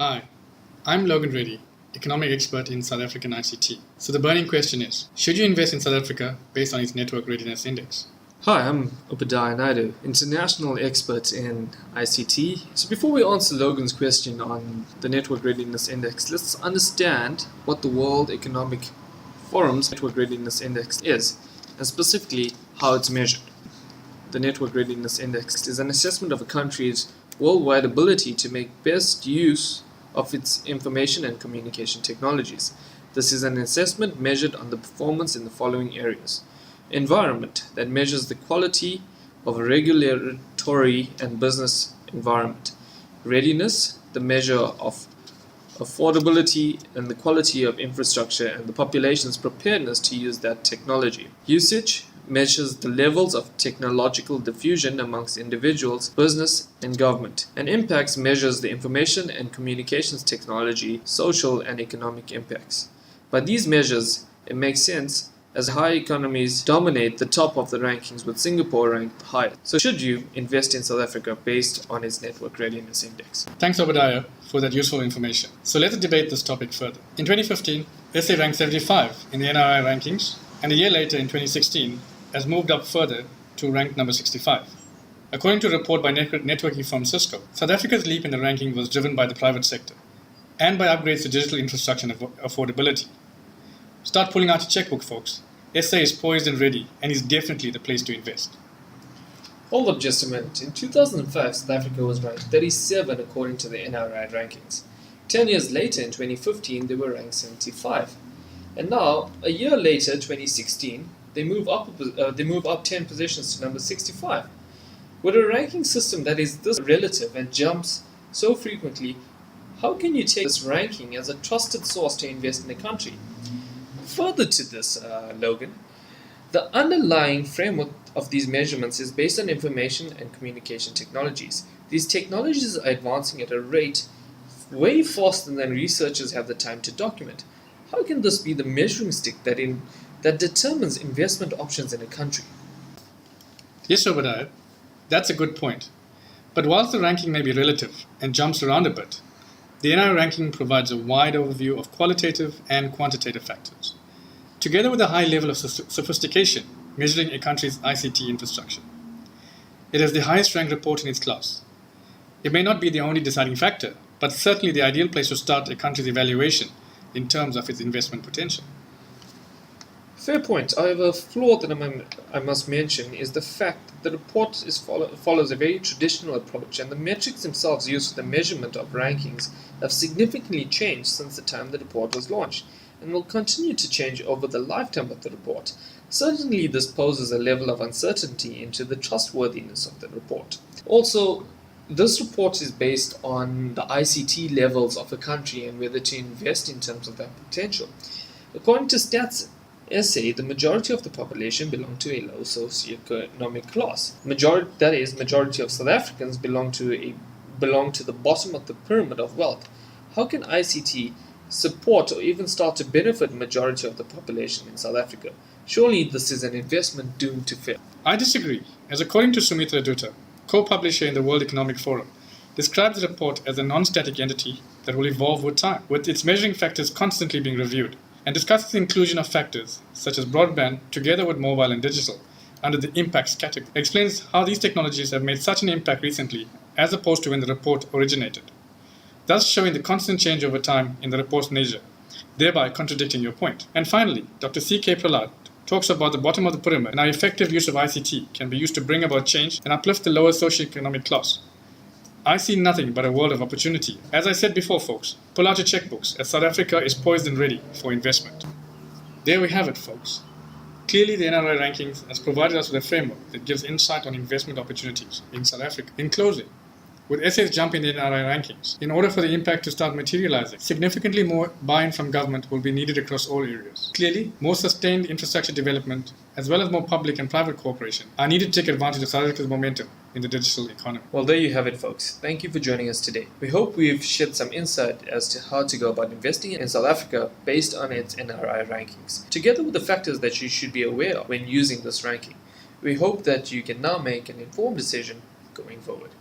Hi, I'm Logan Reddy, economic expert in South African ICT. So the burning question is, should you invest in South Africa based on its Network Readiness Index? Hi, I'm Obadiah Naidu, international expert in ICT. So before we answer Logan's question on the Network Readiness Index, let's understand what the World Economic Forum's Network Readiness Index is, and specifically how it's measured. The Network Readiness Index is an assessment of a country's worldwide ability to make best use of its information and communication technologies. This is an assessment measured on the performance in the following areas: environment, that measures the quality of a regulatory and business environment; readiness, the measure of affordability and the quality of infrastructure and the population's preparedness to use that technology; usage, measures the levels of technological diffusion amongst individuals, business, and government; and impacts measures the information and communications technology, social and economic impacts. By these measures, it makes sense as high economies dominate the top of the rankings, with Singapore ranked highest. So should you invest in South Africa based on its Network Readiness Index? Thanks, Obadiah, for that useful information. So let's debate this topic further. In 2015, SA ranked 75 in the NRI rankings, and a year later, in 2016, has moved up further to rank number 65. According to a report by networking firm Cisco, South Africa's leap in the ranking was driven by the private sector and by upgrades to digital infrastructure and affordability. Start pulling out your checkbook, folks. SA is poised and ready, and is definitely the place to invest. Hold up just a minute. In 2005, South Africa was ranked 37 according to the NRI rankings. 10 years later, in 2015, they were ranked 75. And now, a year later, 2016, they move up 10 positions to number 65. With a ranking system that is this relative and jumps so frequently, how can you take this ranking as a trusted source to invest in a country? Further to this, Logan, the underlying framework of these measurements is based on information and communication technologies. These technologies are advancing at a rate way faster than researchers have the time to document. How can this be the measuring stick that determines investment options in a country? Yes, Obadiah, that's a good point. But whilst the ranking may be relative and jumps around a bit, the NRI ranking provides a wide overview of qualitative and quantitative factors, together with a high level of sophistication measuring a country's ICT infrastructure. It is the highest ranked report in its class. It may not be the only deciding factor, but certainly the ideal place to start a country's evaluation in terms of its investment potential. Fair point. However, a flaw that I must mention is the fact that the report follows a very traditional approach, and the metrics themselves used for the measurement of rankings have significantly changed since the time the report was launched, and will continue to change over the lifetime of the report. Certainly, this poses a level of uncertainty into the trustworthiness of the report. Also, this report is based on the ICT levels of a country and whether to invest in terms of that potential. According to Stats SA, the majority of the population belong to a low socioeconomic class. Majority of South Africans belong to the bottom of the pyramid of wealth. How can ICT support or even start to benefit the majority of the population in South Africa? Surely this is an investment doomed to fail. I disagree, as according to Sumitra Dutta, co-publisher in the World Economic Forum, describes the report as a non-static entity that will evolve with time, with its measuring factors constantly being reviewed, and discusses the inclusion of factors such as broadband together with mobile and digital under the impacts category. It explains how these technologies have made such an impact recently as opposed to when the report originated, thus showing the constant change over time in the report's nature, thereby contradicting your point. And finally, Dr. C.K. Prahlad talks about the bottom of the pyramid and how effective use of ICT can be used to bring about change and uplift the lower socioeconomic class. I see nothing but a world of opportunity. As I said before, folks, pull out your checkbooks, as South Africa is poised and ready for investment. There we have it, folks. Clearly, the NRI rankings has provided us with a framework that gives insight on investment opportunities in South Africa. In closing, with SA's jump in the NRI rankings, in order for the impact to start materializing, significantly more buy-in from government will be needed across all areas. Clearly, more sustained infrastructure development, as well as more public and private cooperation, are needed to take advantage of South Africa's momentum in the digital economy. Well, there you have it, folks. Thank you for joining us today. We hope we've shed some insight as to how to go about investing in South Africa based on its NRI rankings, together with the factors that you should be aware of when using this ranking. We hope that you can now make an informed decision going forward.